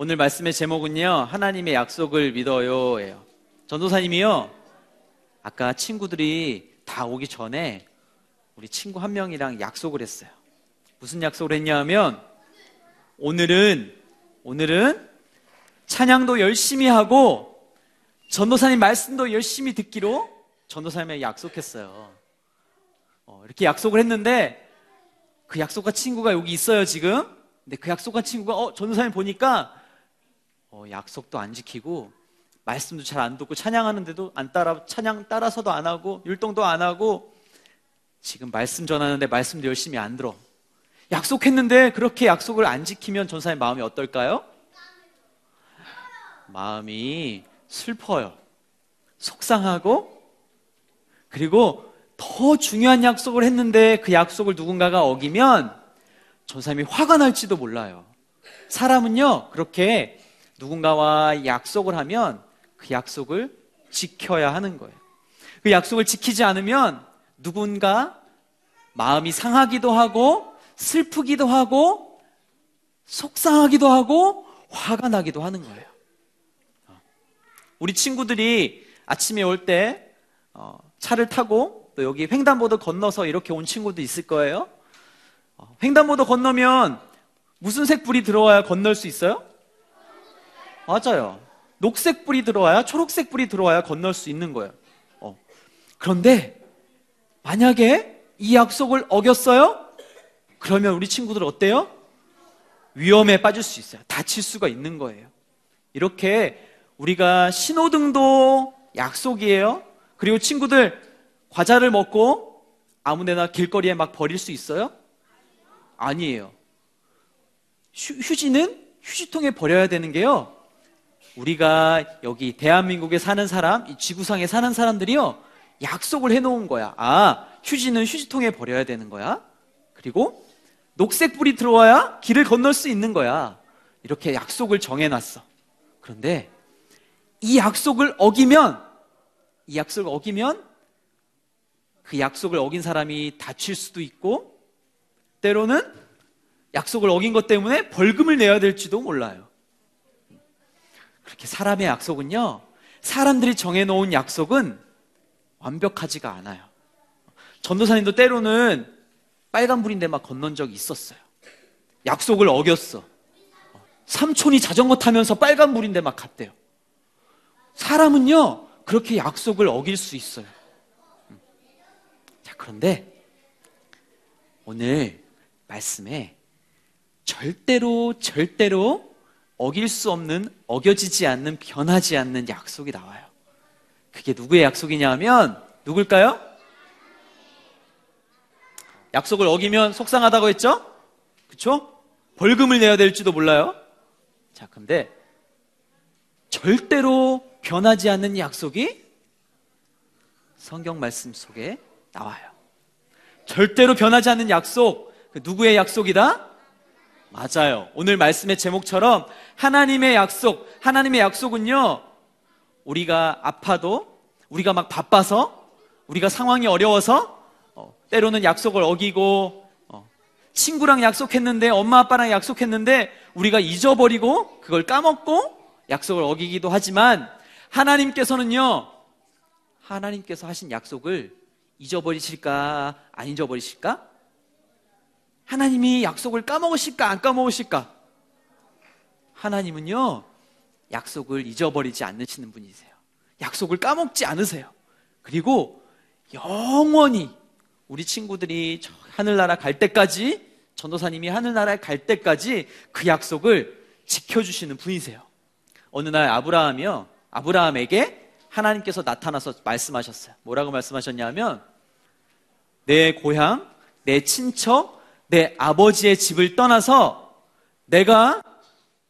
오늘 말씀의 제목은요, 하나님의 약속을 믿어요 예요. 전도사님이요, 아까 친구들이 다 오기 전에 우리 친구 한 명이랑 약속을 했어요. 무슨 약속을 했냐 하면, 오늘은 찬양도 열심히 하고 전도사님 말씀도 열심히 듣기로 전도사님에게 약속했어요. 이렇게 약속을 했는데, 그 약속과 친구가 여기 있어요 지금. 근데 그 약속한 친구가 전도사님 보니까 약속도 안 지키고 말씀도 잘 안 듣고 찬양하는데도 찬양 따라서도 안 하고 율동도 안 하고 지금 말씀 전하는데 말씀도 열심히 안 들어. 약속했는데 그렇게 약속을 안 지키면 전도사님 마음이 어떨까요? 마음이 슬퍼요. 속상하고, 그리고 더 중요한 약속을 했는데 그 약속을 누군가가 어기면 전도사님이 화가 날지도 몰라요. 사람은요, 그렇게 누군가와 약속을 하면 그 약속을 지켜야 하는 거예요. 그 약속을 지키지 않으면 누군가 마음이 상하기도 하고 슬프기도 하고 속상하기도 하고 화가 나기도 하는 거예요. 우리 친구들이 아침에 올 때 차를 타고 또 여기 횡단보도 건너서 이렇게 온 친구도 있을 거예요. 횡단보도 건너면 무슨 색 불이 들어와야 건널 수 있어요? 맞아요. 녹색 불이 들어와야, 초록색 불이 들어와야 건널 수 있는 거예요. 그런데 만약에 이 약속을 어겼어요? 그러면 우리 친구들 어때요? 위험에 빠질 수 있어요. 다칠 수가 있는 거예요. 이렇게 우리가 신호등도 약속이에요. 그리고 친구들 과자를 먹고 아무데나 길거리에 막 버릴 수 있어요? 아니에요. 휴지는 휴지통에 버려야 되는 게요, 우리가 여기 대한민국에 사는 사람, 이 지구상에 사는 사람들이요, 약속을 해놓은 거야. 휴지는 휴지통에 버려야 되는 거야. 그리고 녹색 불이 들어와야 길을 건널 수 있는 거야. 이렇게 약속을 정해놨어. 그런데 이 약속을 어기면 그 약속을 어긴 사람이 다칠 수도 있고, 때로는 약속을 어긴 것 때문에 벌금을 내야 될지도 몰라요. 그렇게 사람의 약속은요, 사람들이 정해놓은 약속은 완벽하지가 않아요. 전도사님도 때로는 빨간불인데 막 건넌 적이 있었어요. 약속을 어겼어. 삼촌이 자전거 타면서 빨간불인데 막 갔대요. 사람은요, 그렇게 약속을 어길 수 있어요. 자, 그런데 오늘 말씀에 절대로 어길 수 없는, 어겨지지 않는, 변하지 않는 약속이 나와요. 그게 누구의 약속이냐 하면 누굴까요? 약속을 어기면 속상하다고 했죠? 그쵸? 벌금을 내야 될지도 몰라요. 자, 근데 절대로 변하지 않는 약속이 성경 말씀 속에 나와요. 절대로 변하지 않는 약속, 그 누구의 약속이다? 맞아요. 오늘 말씀의 제목처럼 하나님의 약속. 하나님의 약속은요, 우리가 아파도, 우리가 막 바빠서, 우리가 상황이 어려워서 때로는 약속을 어기고, 친구랑 약속했는데, 엄마 아빠랑 약속했는데 우리가 잊어버리고 그걸 까먹고 약속을 어기기도 하지만, 하나님께서는요, 하나님께서 하신 약속을 잊어버리실까 안 잊어버리실까? 하나님이 약속을 까먹으실까 안 까먹으실까? 하나님은요, 약속을 잊어버리지 않으시는 분이세요. 약속을 까먹지 않으세요. 그리고 영원히 우리 친구들이 하늘나라 갈 때까지, 전도사님이 하늘나라에 갈 때까지 그 약속을 지켜주시는 분이세요. 어느 날 아브라함에게 하나님께서 나타나서 말씀하셨어요. 뭐라고 말씀하셨냐면, 내 고향, 내 친척, 내 아버지의 집을 떠나서 내가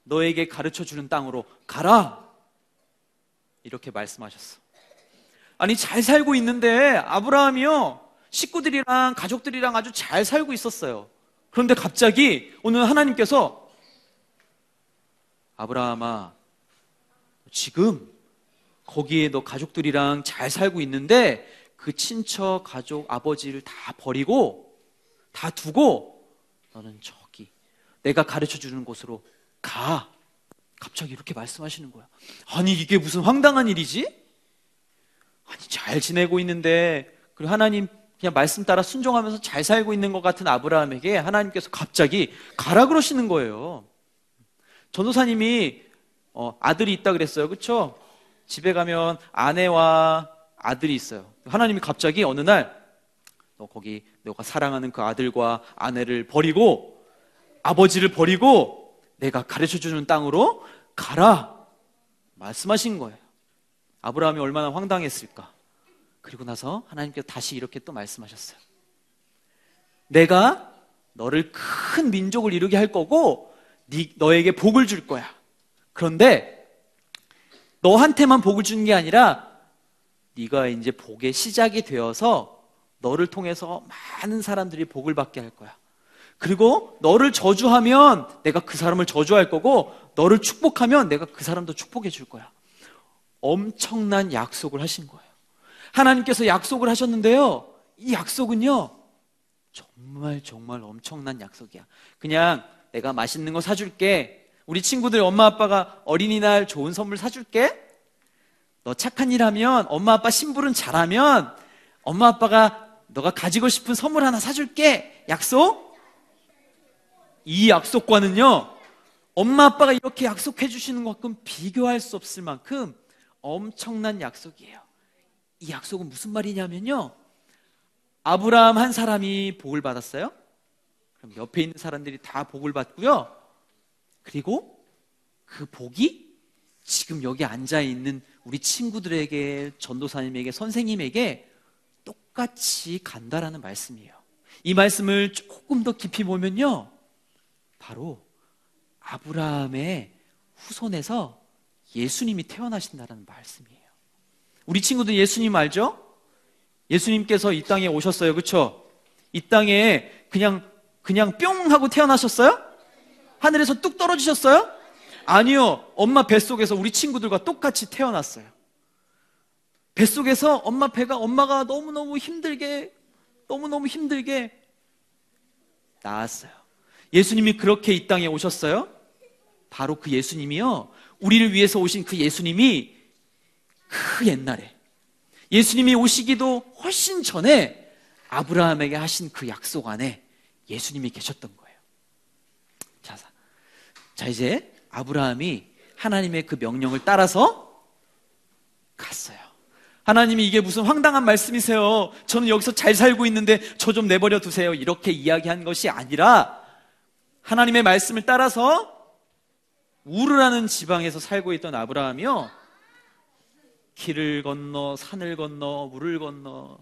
너에게 가르쳐주는 땅으로 가라, 이렇게 말씀하셨어. 아니, 잘 살고 있는데 아브라함이요, 식구들이랑 가족들이랑 아주 잘 살고 있었어요. 그런데 갑자기 오늘 하나님께서, 아브라함아, 지금 거기에 너 가족들이랑 잘 살고 있는데 그 친척, 가족, 아버지를 다 버리고, 다 두고 너는 저기 내가 가르쳐주는 곳으로 가. 갑자기 이렇게 말씀하시는 거야. 아니, 이게 무슨 황당한 일이지? 아니, 잘 지내고 있는데, 그리고 하나님 그냥 말씀 따라 순종하면서 잘 살고 있는 것 같은 아브라함에게 하나님께서 갑자기 가라 그러시는 거예요. 전도사님이 아들이 있다 그랬어요. 그렇죠? 집에 가면 아내와 아들이 있어요. 하나님이 갑자기 어느 날, 너 거기 너가 사랑하는 그 아들과 아내를 버리고 아버지를 버리고 내가 가르쳐주는 땅으로 가라 말씀하신 거예요. 아브라함이 얼마나 황당했을까. 그리고 나서 하나님께서 다시 이렇게 또 말씀하셨어요. 내가 너를 큰 민족을 이루게 할 거고 너에게 복을 줄 거야. 그런데 너한테만 복을 주는 게 아니라 네가 이제 복의 시작이 되어서 너를 통해서 많은 사람들이 복을 받게 할 거야. 그리고 너를 저주하면 내가 그 사람을 저주할 거고 너를 축복하면 내가 그 사람도 축복해 줄 거야. 엄청난 약속을 하신 거예요. 하나님께서 약속을 하셨는데요, 이 약속은요 정말 엄청난 약속이야. 그냥 내가 맛있는 거 사줄게, 우리 친구들 엄마 아빠가 어린이날 좋은 선물 사줄게, 너 착한 일 하면, 엄마 아빠 심부름 잘하면 엄마 아빠가 너가 가지고 싶은 선물 하나 사줄게, 약속? 이 약속과는요 엄마 아빠가 이렇게 약속해 주시는 것과는 비교할 수 없을 만큼 엄청난 약속이에요. 이 약속은 무슨 말이냐면요, 아브라함 한 사람이 복을 받았어요. 그럼 옆에 있는 사람들이 다 복을 받고요, 그리고 그 복이 지금 여기 앉아있는 우리 친구들에게, 전도사님에게, 선생님에게 똑같이 간다라는 말씀이에요. 이 말씀을 조금 더 깊이 보면요, 바로 아브라함의 후손에서 예수님이 태어나신다는 말씀이에요. 우리 친구들 예수님 알죠? 예수님께서 이 땅에 오셨어요. 그렇죠? 이 땅에 그냥 뿅 하고 태어나셨어요? 하늘에서 뚝 떨어지셨어요? 아니요. 엄마 뱃속에서 우리 친구들과 똑같이 태어났어요. 뱃속에서 엄마가 너무너무 힘들게 낳았어요. 예수님이 그렇게 이 땅에 오셨어요. 바로 그 예수님이요, 우리를 위해서 오신 그 예수님이 그 옛날에 예수님이 오시기도 훨씬 전에 아브라함에게 하신 그 약속 안에 예수님이 계셨던 거예요. 자, 이제 아브라함이 하나님의 그 명령을 따라서 갔어요. 하나님이 이게 무슨 황당한 말씀이세요? 저는 여기서 잘 살고 있는데 저 좀 내버려 두세요. 이렇게 이야기한 것이 아니라 하나님의 말씀을 따라서 우르라는 지방에서 살고 있던 아브라함이요, 길을 건너 산을 건너 물을 건너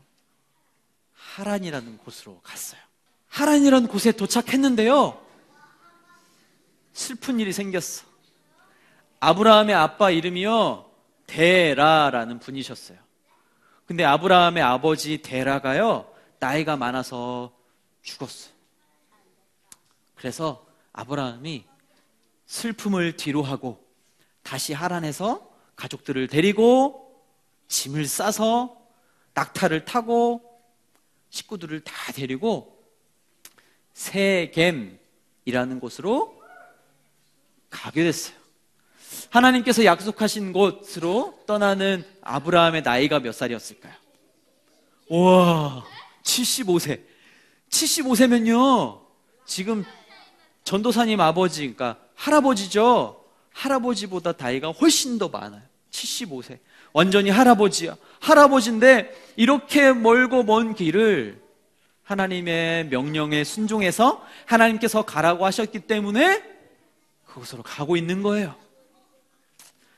하란이라는 곳으로 갔어요. 하란이라는 곳에 도착했는데요, 슬픈 일이 생겼어. 아브라함의 아빠 이름이요 데라라는 분이셨어요. 근데 아브라함의 아버지 데라가요 나이가 많아서 죽었어. 그래서 아브라함이 슬픔을 뒤로 하고 다시 하란에서 가족들을 데리고 짐을 싸서 낙타를 타고 식구들을 다 데리고 세겜이라는 곳으로 가게 됐어요. 하나님께서 약속하신 곳으로 떠나는 아브라함의 나이가 몇 살이었을까요? 우와, 75세. 75세면요 지금 전도사님 아버지, 그러니까 할아버지죠. 할아버지보다 나이가 훨씬 더 많아요. 75세. 완전히 할아버지야. 할아버지인데 이렇게 멀고 먼 길을 하나님의 명령에 순종해서 하나님께서 가라고 하셨기 때문에 그곳으로 가고 있는 거예요.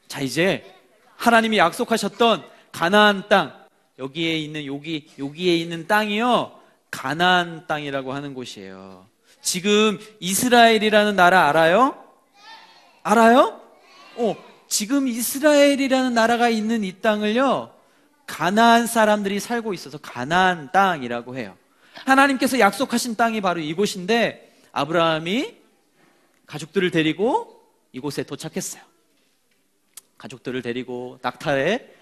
자, 이제 하나님이 약속하셨던 가나안 땅, 여기에 있는 땅이요 가나안 땅이라고 하는 곳이에요. 지금 이스라엘이라는 나라 알아요? 알아요? 지금 이스라엘이라는 나라가 있는 이 땅을요 가나안 사람들이 살고 있어서 가나안 땅이라고 해요. 하나님께서 약속하신 땅이 바로 이곳인데 아브라함이 가족들을 데리고 이곳에 도착했어요. 가족들을 데리고 낙타에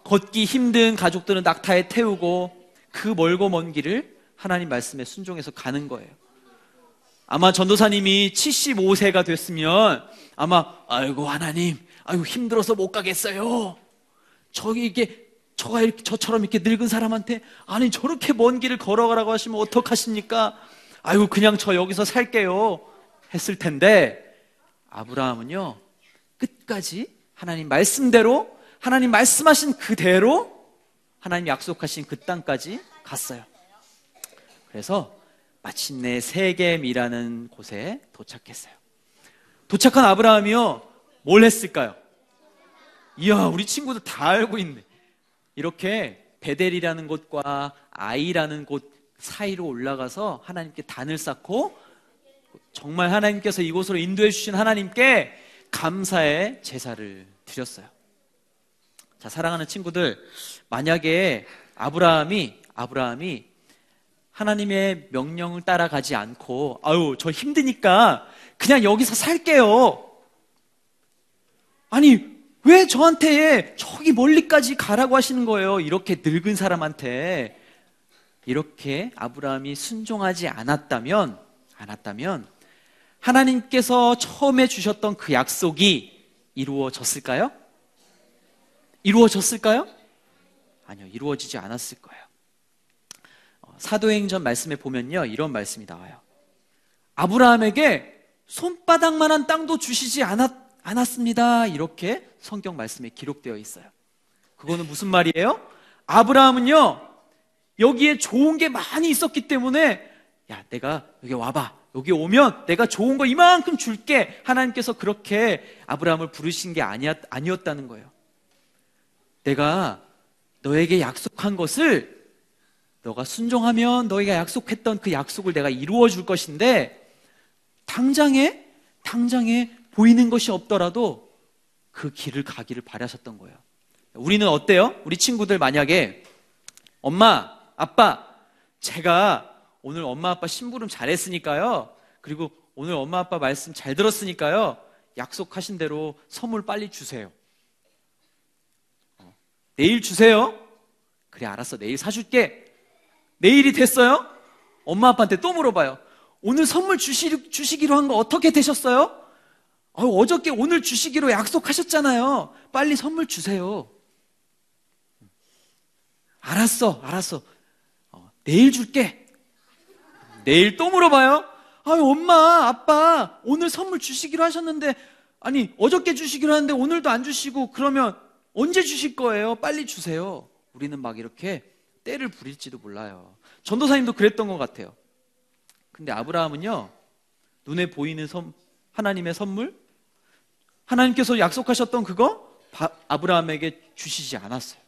걷기 힘든 가족들은 낙타에 태우고 그 멀고 먼 길을 하나님 말씀에 순종해서 가는 거예요. 아마 전도사님이 75세가 됐으면 아마 아이고 하나님, 아이고 힘들어서 못 가겠어요. 저처럼 이렇게 늙은 사람한테 아니 저렇게 먼 길을 걸어가라고 하시면 어떡하십니까? 아이고 그냥 저 여기서 살게요 했을 텐데 아브라함은요 끝까지 하나님 말씀대로, 하나님 말씀하신 그대로 하나님 약속하신 그 땅까지 갔어요. 그래서 마침내 세겜이라는 곳에 도착했어요. 도착한 아브라함이요, 뭘 했을까요? 이야, 우리 친구들 다 알고 있네. 이렇게 베델이라는 곳과 아이라는 곳 사이로 올라가서 하나님께 단을 쌓고, 정말 하나님께서 이곳으로 인도해 주신 하나님께 감사의 제사를 드렸어요. 자, 사랑하는 친구들, 만약에 아브라함이 하나님의 명령을 따라가지 않고, 아유, 저 힘드니까 그냥 여기서 살게요. 아니, 왜 저한테 저기 멀리까지 가라고 하시는 거예요? 이렇게 늙은 사람한테. 이렇게 아브라함이 순종하지 않았다면 하나님께서 처음에 주셨던 그 약속이 이루어졌을까요? 아니요, 이루어지지 않았을 거예요. 사도행전 말씀에 보면요, 이런 말씀이 나와요. 아브라함에게 손바닥만한 땅도 주시지 않았습니다. 이렇게 성경 말씀에 기록되어 있어요. 그거는 무슨 말이에요? 아브라함은요, 여기에 좋은 게 많이 있었기 때문에, 야, 내가 여기 와봐. 여기 오면 내가 좋은 거 이만큼 줄게. 하나님께서 그렇게 아브라함을 부르신 게 아니었다는 거예요. 내가 너에게 약속한 것을 너가 순종하면 너희가 약속했던 그 약속을 내가 이루어 줄 것인데, 당장에 보이는 것이 없더라도 그 길을 가기를 바라셨던 거예요. 우리는 어때요? 우리 친구들 만약에 엄마, 아빠, 제가 오늘 엄마 아빠 심부름 잘했으니까요, 그리고 오늘 엄마 아빠 말씀 잘 들었으니까요, 약속하신 대로 선물 빨리 주세요. 내일 주세요. 그래, 알았어, 내일 사줄게. 내일이 됐어요? 엄마 아빠한테 또 물어봐요. 오늘 선물 주시기로 한 거 어떻게 되셨어요? 어저께 오늘 주시기로 약속하셨잖아요. 빨리 선물 주세요. 알았어. 내일 줄게. 내일 또 물어봐요. 엄마, 아빠, 오늘 선물 주시기로 하셨는데, 아니, 어저께 주시기로 하는데 오늘도 안 주시고, 그러면 언제 주실 거예요? 빨리 주세요. 우리는 막 이렇게 때를 부릴지도 몰라요. 전도사님도 그랬던 것 같아요. 근데 아브라함은요, 눈에 보이는 하나님의 선물, 하나님께서 약속하셨던 그거 아브라함에게 주시지 않았어요.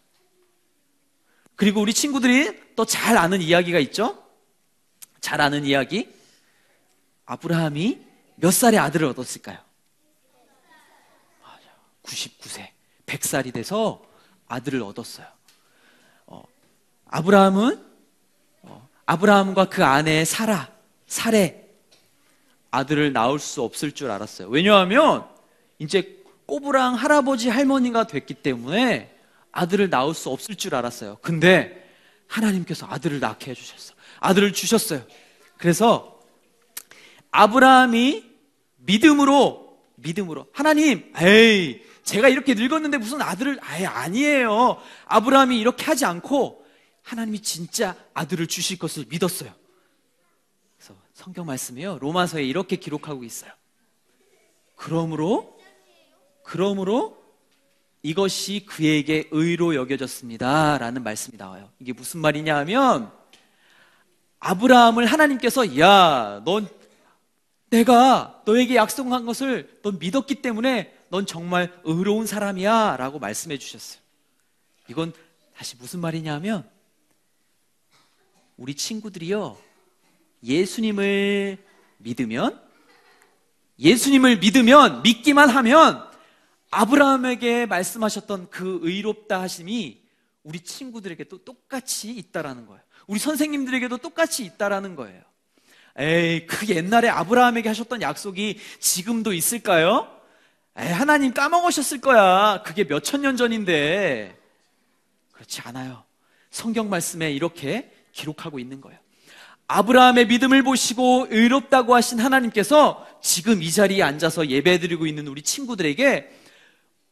그리고 우리 친구들이 또 잘 아는 이야기가 있죠? 잘 아는 이야기. 아브라함이 몇 살에 아들을 얻었을까요? 99세, 100살이 돼서 아들을 얻었어요. 아브라함과 그 아내 사레, 아들을 낳을 수 없을 줄 알았어요. 왜냐하면 이제 꼬부랑 할아버지 할머니가 됐기 때문에 아들을 낳을 수 없을 줄 알았어요. 근데 하나님께서 아들을 낳게 해주셨어요. 아들을 주셨어요. 그래서 아브라함이 믿음으로 하나님, 제가 이렇게 늙었는데 무슨 아들을, 아니에요. 아브라함이 이렇게 하지 않고 하나님이 진짜 아들을 주실 것을 믿었어요. 그래서 성경 말씀이요, 로마서에 이렇게 기록하고 있어요. 그러므로 이것이 그에게 의로 여겨졌습니다 라는 말씀이 나와요. 이게 무슨 말이냐 하면, 아브라함을 하나님께서, 야, 내가 너에게 약속한 것을 넌 믿었기 때문에 넌 정말 의로운 사람이야 라고 말씀해 주셨어요. 이건 다시 무슨 말이냐 하면, 우리 친구들이요, 예수님을 믿으면, 믿기만 하면 아브라함에게 말씀하셨던 그 의롭다 하심이 우리 친구들에게도 똑같이 있다라는 거예요. 우리 선생님들에게도 똑같이 있다라는 거예요. 그 옛날에 아브라함에게 하셨던 약속이 지금도 있을까요? 하나님 까먹으셨을 거야. 그게 몇천 년 전인데. 그렇지 않아요. 성경 말씀에 이렇게 기록하고 있는 거예요. 아브라함의 믿음을 보시고 의롭다고 하신 하나님께서 지금 이 자리에 앉아서 예배드리고 있는 우리 친구들에게,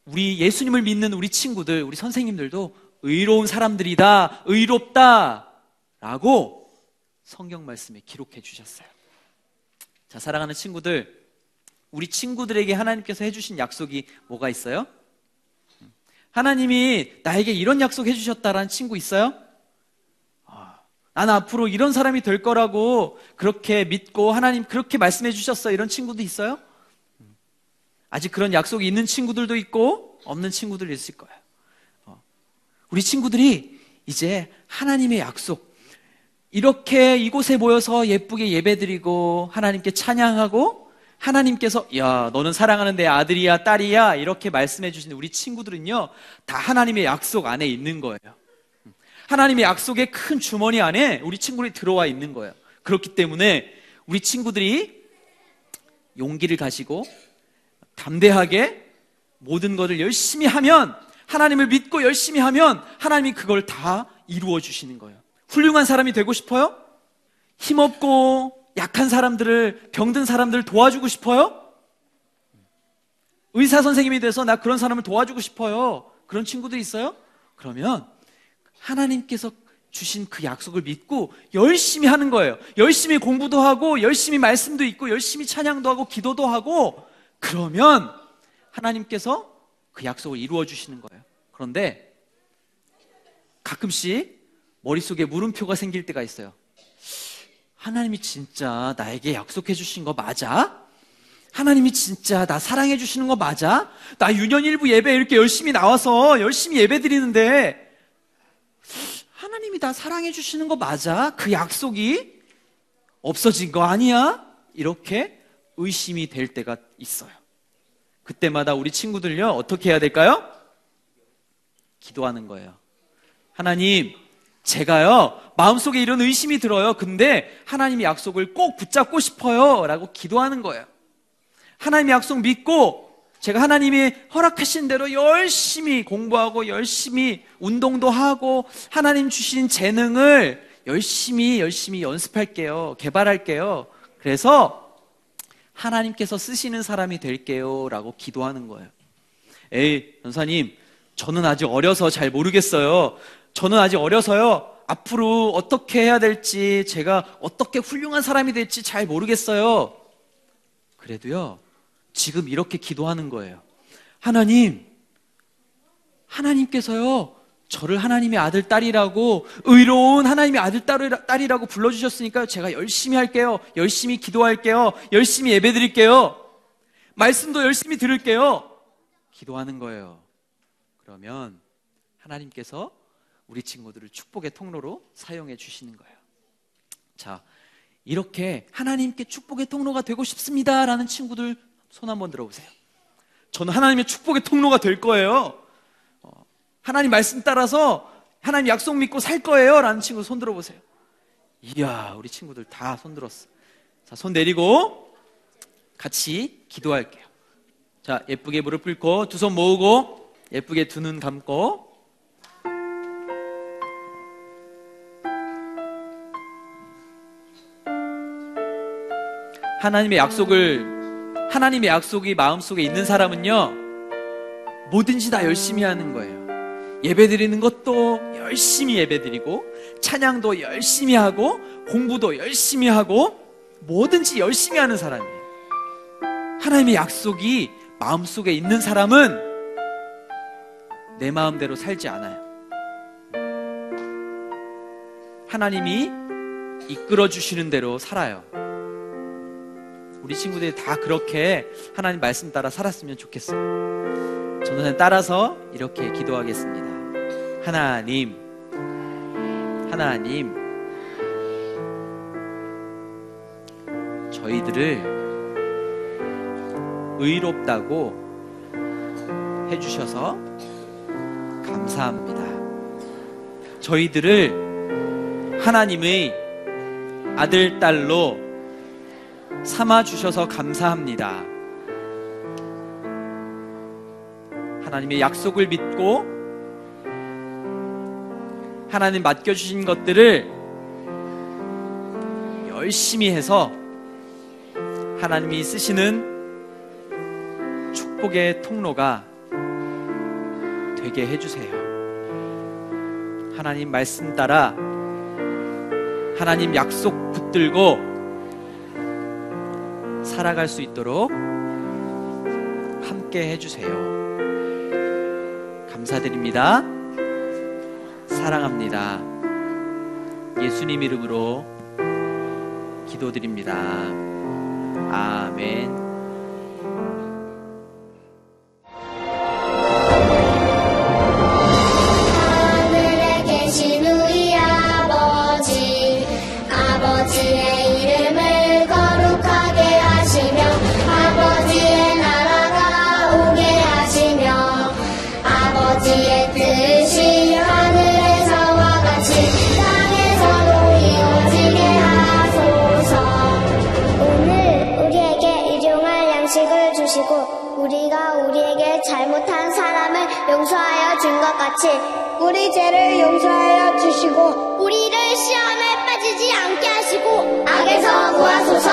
우리 예수님을 믿는 우리 친구들, 우리 선생님들도 의로운 사람들이다, 의롭다 라고 성경 말씀에 기록해 주셨어요. 자, 사랑하는 친구들, 우리 친구들에게 하나님께서 해주신 약속이 뭐가 있어요? 하나님이 나에게 이런 약속 해주셨다라는 친구 있어요? 나는 앞으로 이런 사람이 될 거라고 그렇게 믿고 하나님 그렇게 말씀해 주셨어. 이런 친구도 있어요? 아직 그런 약속이 있는 친구들도 있고 없는 친구들도 있을 거예요. 우리 친구들이 이제 하나님의 약속, 이렇게 이곳에 모여서 예쁘게 예배드리고 하나님께 찬양하고 하나님께서 야 너는 사랑하는 내 아들이야 딸이야 이렇게 말씀해 주시는 우리 친구들은요 다 하나님의 약속 안에 있는 거예요. 하나님의 약속의 큰 주머니 안에 우리 친구들이 들어와 있는 거예요. 그렇기 때문에 우리 친구들이 용기를 가지고 담대하게 모든 것을 열심히 하면, 하나님을 믿고 열심히 하면 하나님이 그걸 다 이루어 주시는 거예요. 훌륭한 사람이 되고 싶어요? 힘없고 약한 사람들을, 병든 사람들을 도와주고 싶어요? 의사 선생님이 돼서 나 그런 사람을 도와주고 싶어요. 그런 친구들 있어요? 그러면 하나님께서 주신 그 약속을 믿고 열심히 하는 거예요. 열심히 공부도 하고 열심히 말씀도 읽고 열심히 찬양도 하고 기도도 하고, 그러면 하나님께서 그 약속을 이루어 주시는 거예요. 그런데 가끔씩 머릿속에 물음표가 생길 때가 있어요. 하나님이 진짜 나에게 약속해 주신 거 맞아? 하나님이 진짜 나 사랑해 주시는 거 맞아? 나 유년 일부 예배 이렇게 열심히 나와서 열심히 예배 드리는데 하나님이 나 사랑해 주시는 거 맞아? 그 약속이 없어진 거 아니야? 이렇게 의심이 될 때가 있어요. 그때마다 우리 친구들요 어떻게 해야 될까요? 기도하는 거예요. 하나님, 제가요 마음속에 이런 의심이 들어요. 근데 하나님의 약속을 꼭 붙잡고 싶어요 라고 기도하는 거예요. 하나님의 약속 믿고 제가 하나님이 허락하신 대로 열심히 공부하고 열심히 운동도 하고 하나님 주신 재능을 열심히 연습할게요. 개발할게요. 그래서 하나님께서 쓰시는 사람이 될게요 라고 기도하는 거예요. 에이 전사님, 저는 아직 어려서 잘 모르겠어요. 저는 아직 어려서요 앞으로 어떻게 해야 될지, 제가 어떻게 훌륭한 사람이 될지 잘 모르겠어요. 그래도요 지금 이렇게 기도하는 거예요. 하나님, 하나님께서요 저를 하나님의 아들 딸이라고, 의로운 하나님의 아들 딸이라고 불러주셨으니까 제가 열심히 할게요. 열심히 기도할게요. 열심히 예배드릴게요. 말씀도 열심히 들을게요. 기도하는 거예요. 그러면 하나님께서 우리 친구들을 축복의 통로로 사용해 주시는 거예요. 자, 이렇게 하나님께 축복의 통로가 되고 싶습니다 라는 친구들 손 한번 들어보세요. 저는 하나님의 축복의 통로가 될 거예요. 하나님 말씀 따라서 하나님 약속 믿고 살 거예요 라는 친구 손 들어보세요. 이야, 우리 친구들 다 손 들었어. 자, 손 내리고 같이 기도할게요. 자, 예쁘게 무릎 꿇고 두 손 모으고 예쁘게 두 눈 감고 하나님의 약속이 마음속에 있는 사람은요 뭐든지 다 열심히 하는 거예요. 예배드리는 것도 열심히 예배드리고 찬양도 열심히 하고 공부도 열심히 하고 뭐든지 열심히 하는 사람이에요. 하나님의 약속이 마음속에 있는 사람은 내 마음대로 살지 않아요. 하나님이 이끌어 주시는 대로 살아요. 우리 친구들이 다 그렇게 하나님 말씀 따라 살았으면 좋겠어요. 저는 따라서 이렇게 기도하겠습니다. 하나님, 저희들을 의롭다고 해주셔서 감사합니다. 저희들을 하나님의 아들, 딸로 삼아주셔서 감사합니다. 하나님의 약속을 믿고 하나님 맡겨주신 것들을 열심히 해서 하나님이 쓰시는 축복의 통로가 되게 해주세요. 하나님 말씀 따라 하나님 약속 붙들고 살아갈 수 있도록 함께 해주세요. 감사드립니다. 사랑합니다. 예수님 이름으로 기도드립니다. 아멘. 하늘에 계신 우리 아버지, 아버지의 이름을 거룩하게 하시며 아버지의 나라가 오게 하시며 아버지의 뜻이 하늘에서와 같이 땅에서도 이루어지게 하소서. 오늘 우리에게 일용할 양식을 주시고 우리가 우리에게 잘못한 사람을 용서하여 준 것 같이 우리 죄를 용서하여 주시고 우리를 시험에 빠지지 않게 하시고 악에서 구하소서.